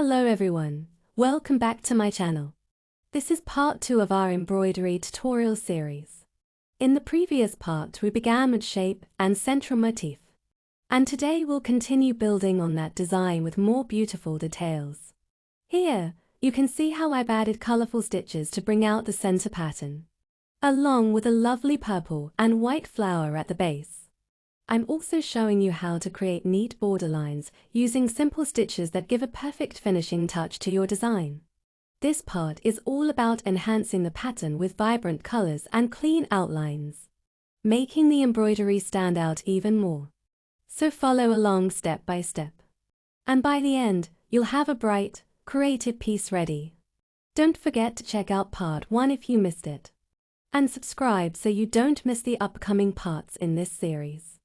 Hello everyone, welcome back to my channel. This is part 2 of our embroidery tutorial series. In the previous part we began with shape and central motif. And today we'll continue building on that design with more beautiful details. Here, you can see how I've added colorful stitches to bring out the center pattern, along with a lovely purple and white flower at the base. I'm also showing you how to create neat border lines using simple stitches that give a perfect finishing touch to your design. This part is all about enhancing the pattern with vibrant colors and clean outlines, making the embroidery stand out even more. So follow along step by step. And by the end, you'll have a bright, creative piece ready. Don't forget to check out part 1 if you missed it. And subscribe so you don't miss the upcoming parts in this series.